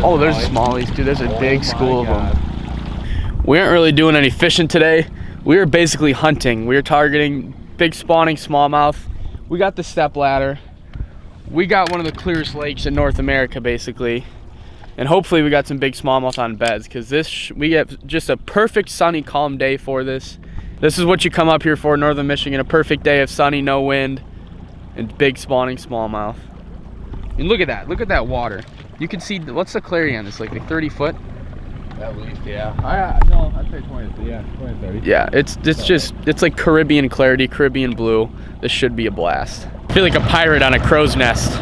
Oh, there's smallies, dude. There's a big school of them. We aren't really doing any fishing today. We are basically hunting. We are targeting big spawning smallmouth. We got the step ladder. We got one of the clearest lakes in North America, basically. And hopefully we got some big smallmouth on beds, because we get just a perfect sunny, calm day for this. This is what you come up here for, Northern Michigan. A perfect day of sunny, no wind, and big spawning smallmouth. And look at that. Look at that water. You can see, what's the clarity on this? Like 30 foot? At least, yeah. No, I'd say 20, yeah, 20, 30. Yeah, it's like Caribbean clarity, Caribbean blue. This should be a blast. I feel like a pirate on a crow's nest.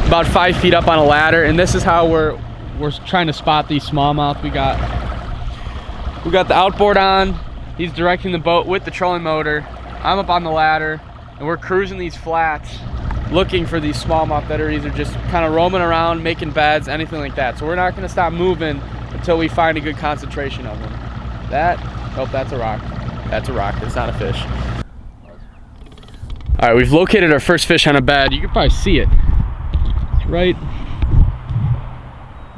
About 5 feet up on a ladder, and this is how we're trying to spot these smallmouth. We got the outboard on. He's directing the boat with the trolling motor. I'm up on the ladder, and we're cruising these flats, looking for these smallmouth that are either just kind of roaming around, making beds, anything like that. So we're not going to stop moving until we find a good concentration of them. Oh, that's a rock. That's a rock. It's not a fish. All right, we've located our first fish on a bed. You can probably see it. It's right.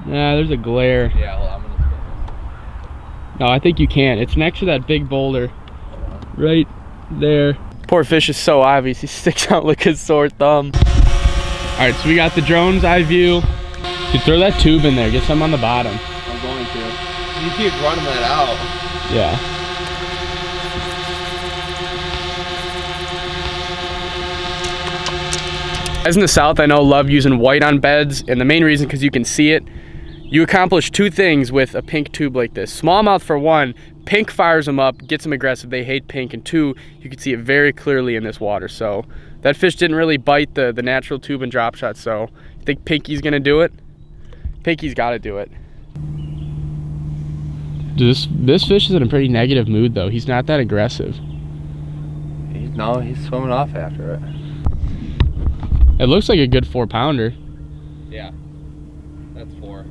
Nah, there's a glare. Yeah, well, I'm gonna spin this. No, I think you can. It's next to that big boulder. Right there. Poor fish is so obvious. He sticks out like his sore thumb. All right, so we got the drone's eye view. Dude, throw that tube in there. Get some on the bottom. I'm going to. You keep running that out. Yeah. Guys in the South, I know, love using white on beds, and the main reason, because you can see it. You accomplish two things with a pink tube like this. Smallmouth, for one, pink fires them up, gets them aggressive. They hate pink. And two, you can see it very clearly in this water. So that fish didn't really bite the natural tube and drop shot. So you think Pinky's gonna do it? Pinky's gotta do it. This fish is in a pretty negative mood though. He's not that aggressive. No, he's swimming off after it. It looks like a good 4-pounder. Yeah, that's 4.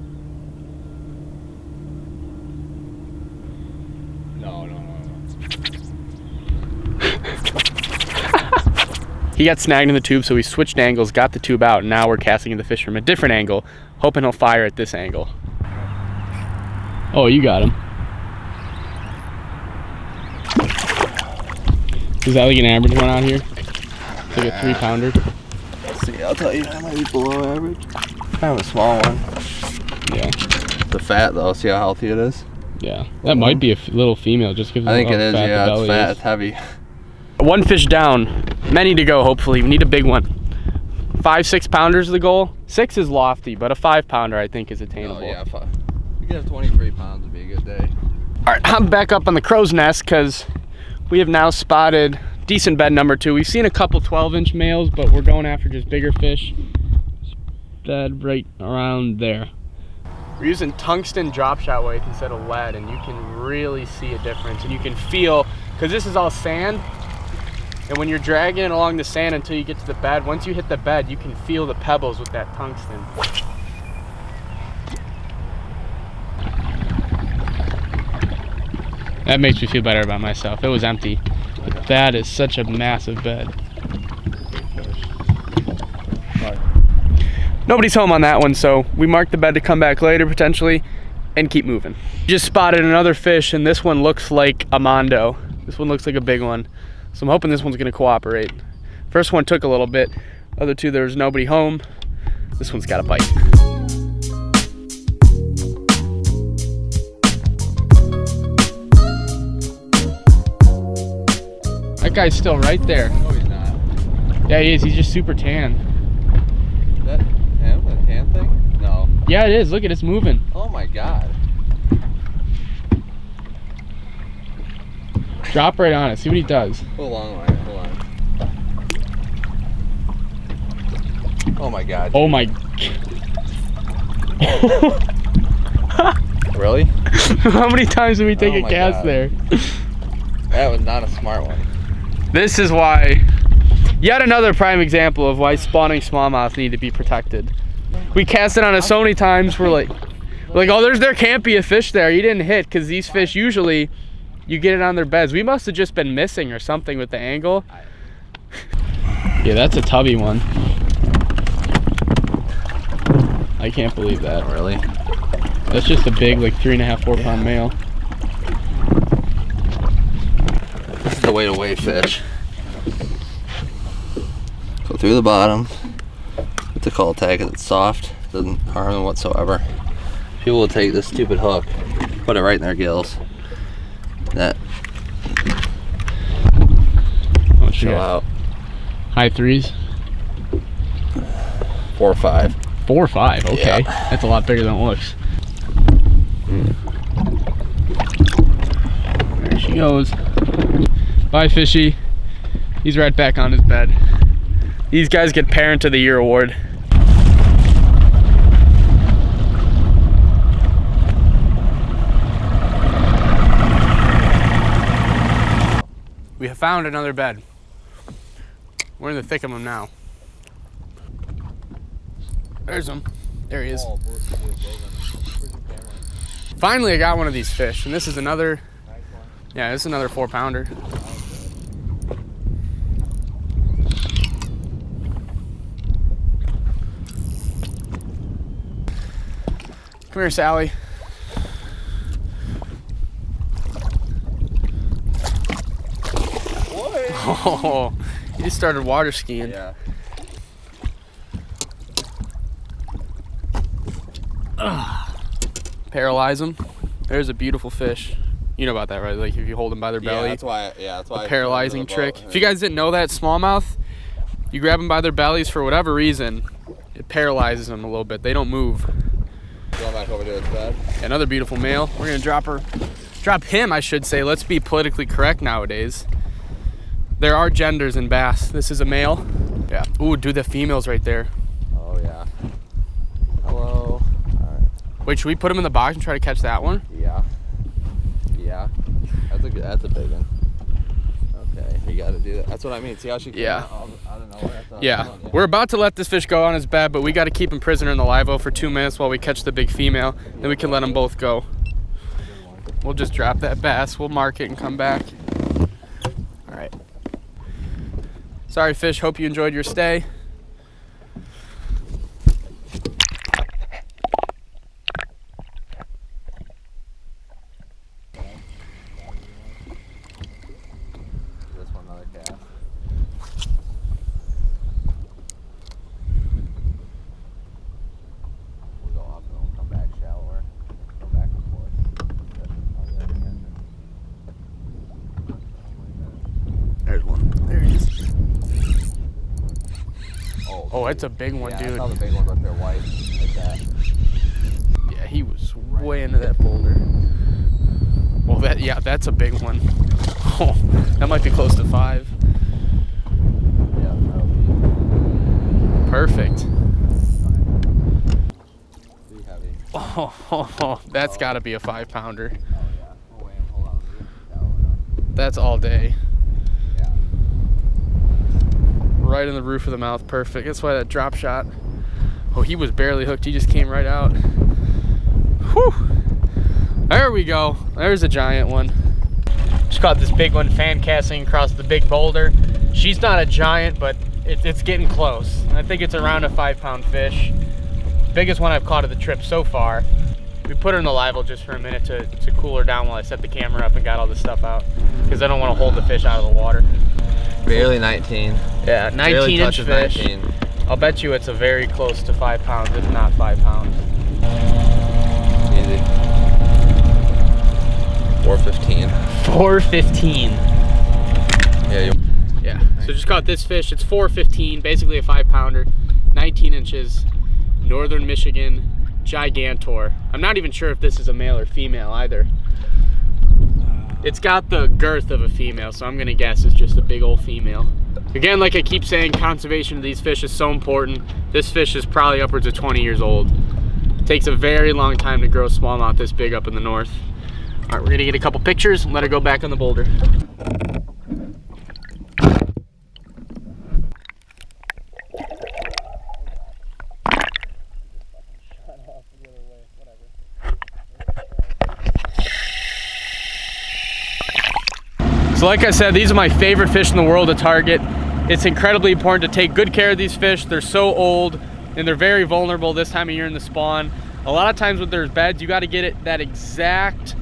No. He got snagged in the tube, so we switched angles, got the tube out, and now we're casting the fish from a different angle, hoping he'll fire at this angle. Oh, you got him. Is that like an average one out here? It's like a 3-pounder. Let's see, I'll tell you, that might be below average. Kind of a small one. Yeah. The fat though, see how healthy it is? Yeah, that might be a little female just because I think it is, yeah, it's fat, it's heavy. One fish down, many to go hopefully. We need a big one. 5-6 pounders is the goal. 6 is lofty, but a 5-pounder I think is attainable. Oh yeah, we could have 23 pounds would be a good day. All right, I'm back up on the crow's nest because we have now spotted decent bed number 2. We've seen a couple 12-inch males, but we're going after just bigger fish. Bed right around there. We're using tungsten drop shot weight instead of lead, and you can really see a difference. And you can feel, because this is all sand, and when you're dragging it along the sand until you get to the bed, once you hit the bed, you can feel the pebbles with that tungsten. That makes me feel better about myself. It was empty. That is such a massive bed. Nobody's home on that one, so we marked the bed to come back later potentially and keep moving. Just spotted another fish, and this one looks like a mondo. This one looks like a big one. So I'm hoping this one's gonna cooperate. First one took a little bit. Other two, there was nobody home. This one's got a bite. That guy's still right there. No, he's not. Yeah, he is. He's just super tan. Is that him, the tan thing? No. Yeah, it is. Look at it, it's moving. Oh my god. Drop right on it. See what he does. Pull a long line. Hold on. Oh my god. Oh my. Really? How many times did we take Oh a cast God. there? That was not a smart one. This is why, yet another prime example of why spawning smallmouth need to be protected. We cast it on it so many times, we're like, oh, there can't be a fish there. You didn't hit, because these fish usually, you get it on their beds. We must have just been missing or something with the angle. Yeah, that's a tubby one. I can't believe that. Oh, really? That's just a big, like 3.5, 4 pound male. This is the way to weigh fish. Go through the bottom with the call tag, and it's soft, doesn't harm them whatsoever. People will take this stupid hook, put it right in their gills. That. Oh, Chill out. High threes? 4 or 5. 4 or 5, okay. Yeah. That's a lot bigger than it looks. There she goes. Bye, fishy. He's right back on his bed. These guys get Parent of the Year award. We have found another bed. We're in the thick of them now. There's him. There he is. Finally, I got one of these fish, and this is another. Yeah, this is another 4 pounder. Come here, Sally. Oh, he just started water skiing. Yeah. Paralyze them. There's a beautiful fish. You know about that, right? Like if you hold them by their belly. That's why. Yeah, that's why. A paralyzing trick. If you guys didn't know that, smallmouth, you grab them by their bellies for whatever reason, it paralyzes them a little bit. They don't move. Going back over to its bed. Another beautiful male. We're gonna drop him, I should say. Let's be politically correct nowadays. There are genders in bass. This is a male. Yeah. Ooh, dude, the female's right there. Oh yeah. Hello. Alright. Wait, should we put him in the box and try to catch that one? Yeah. Yeah. That's a big one. Okay, you gotta do that. That's what I mean. See how she came out of nowhere? Yeah. We're about to let this fish go on his bed, but we gotta keep him prisoner in the live oak for 2 minutes while we catch the big female. Then we can let them both go. We'll just drop that bass. We'll mark it and come back. All right. Sorry, fish. Hope you enjoyed your stay. This one, another cast. We'll go up and we'll come back shallower. Come back and forth. There's one. There he is. Oh, it's a big one, yeah, dude. I saw the big ones up there, white, like that. Yeah, he was way into that boulder. Well, that's a big one. Oh, that might be close to 5. Yeah, that'll be Perfect. pretty heavy. Oh, that's got to be a 5 pounder. Oh yeah. We'll weigh him. Hold on. Shallow enough. That's all day. Yeah. Right in the roof of the mouth. Perfect. That's why that drop shot. Oh, he was barely hooked. He just came right out. Whew. There we go. There's a giant one. Just caught this big one fan casting across the big boulder. She's not a giant, but it's getting close. I think it's around a 5 pound fish. Biggest one I've caught of the trip so far. We put her in the live oak just for a minute to cool her down while I set the camera up and got all this stuff out, because I don't want to hold the fish out of the water. Barely 19. Yeah, 19-inch fish. 19. I'll bet you it's a very close to 5 pounds, if not 5 pounds. Easy. 415. 415. Yeah. Yeah. So just caught this fish. It's 415, basically a 5 pounder, 19 inches, Northern Michigan Gigantor. I'm not even sure if this is a male or female either. It's got the girth of a female, so I'm gonna guess it's just a big old female. Again, like I keep saying, conservation of these fish is so important. This fish is probably upwards of 20 years old. It takes a very long time to grow smallmouth this big up in the north. All right, we're gonna get a couple pictures and let her go back on the boulder. So like I said, these are my favorite fish in the world to target. It's incredibly important to take good care of these fish. They're so old. and they're very vulnerable this time of year in the spawn. A lot of times when there's beds, you got to get it that exact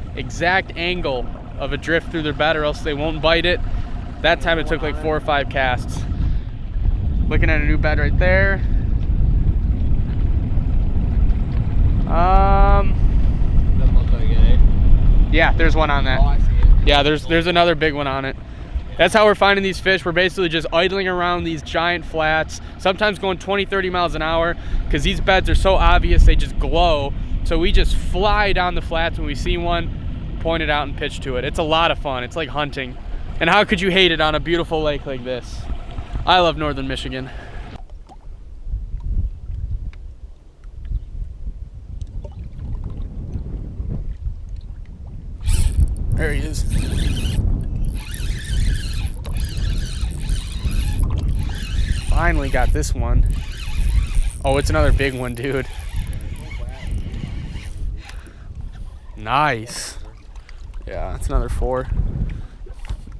angle of a drift through their bed, or else they won't bite it. That time it took like 4 or 5 casts. Looking at a new bed right there. Doesn't look like it, eh? Yeah, there's one on that. Oh, I see it. Yeah, there's another big one on it. That's how we're finding these fish. We're basically just idling around these giant flats, sometimes going 20, 30 miles an hour, because these beds are so obvious, they just glow. So we just fly down the flats when we see one, point it out and pitch to it. It's a lot of fun. It's like hunting. And how could you hate it on a beautiful lake like this? I love Northern Michigan. There he is. Finally got this one. Oh, it's another big one, dude. Nice. Yeah, it's another 4.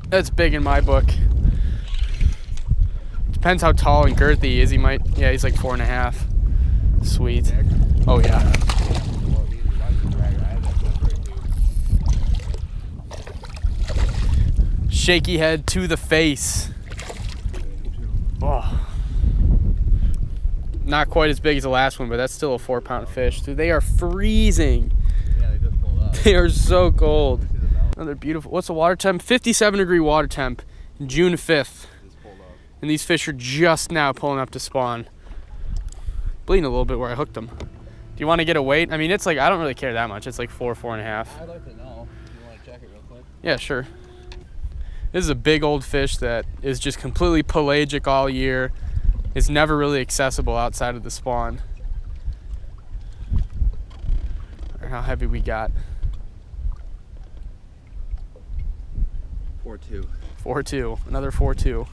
That's big in my book. Depends how tall and girthy he is. He might, yeah, he's like 4.5. Sweet. Oh yeah. Shaky head to the face. Oh. Not quite as big as the last one, but that's still a 4-pound fish. Dude, they are freezing. Yeah, they just pulled up. They are so cold. Another beautiful, what's the water temp? 57-degree water temp, June 5th. And these fish are just now pulling up to spawn. Bleeding a little bit where I hooked them. Do you want to get a weight? I mean, it's like, I don't really care that much. It's like 4, 4.5. I'd like to know. You want to check it real quick? Yeah, sure. This is a big old fish that is just completely pelagic all year. It's never really accessible outside of the spawn. Or how heavy we got. 4.2. 4.2, another 4.2.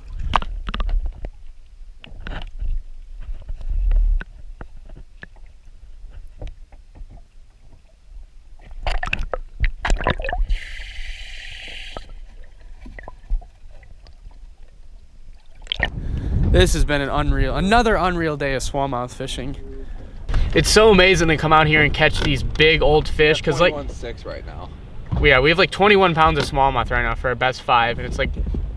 This has been another unreal day of smallmouth fishing. It's so amazing to come out here and catch these big old fish, because like 21.6 right now. Yeah, we have like 21 pounds of smallmouth right now for our best 5, and it's like,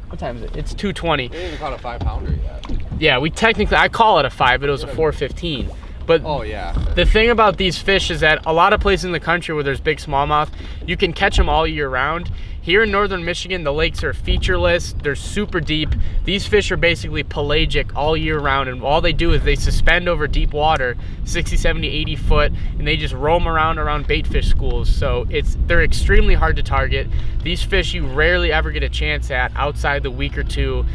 what time is it? It's 2:20. We didn't even caught a 5-pounder yet. Yeah, we technically, I call it a 5, but it was a 4.15. But oh yeah. The thing about these fish is that a lot of places in the country where there's big smallmouth, you can catch them all year round. Here in Northern Michigan, the lakes are featureless, they're super deep. These fish are basically pelagic all year round, and all they do is they suspend over deep water, 60, 70, 80 foot, and they just roam around bait fish schools. So they're extremely hard to target. These fish you rarely ever get a chance at outside the week or 2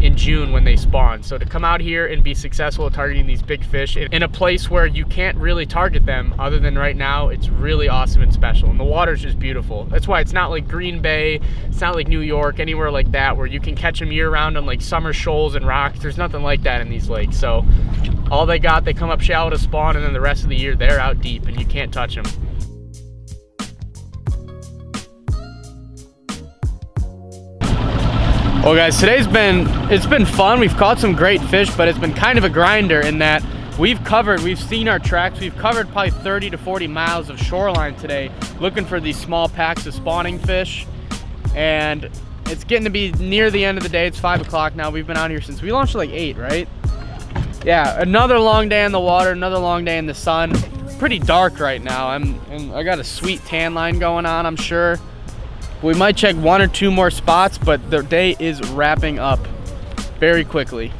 in June when they spawn. So to come out here and be successful at targeting these big fish in a place where you can't really target them other than right now, it's really awesome and special. And the water's just beautiful. That's why it's not like Green Bay, it's not like New York, anywhere like that where you can catch them year round on like summer shoals and rocks. There's nothing like that in these lakes. So all they come up shallow to spawn, and then the rest of the year they're out deep and you can't touch them. Well guys, it's been fun. We've caught some great fish, but it's been kind of a grinder in that we've seen our tracks. We've covered probably 30 to 40 miles of shoreline today looking for these small packs of spawning fish. And it's getting to be near the end of the day. It's 5 o'clock now. We've been out here since we launched at like 8, right? Yeah, another long day in the water, another long day in the sun. It's pretty dark right now. I got a sweet tan line going on, I'm sure. We might check 1 or 2 more spots, but the day is wrapping up very quickly.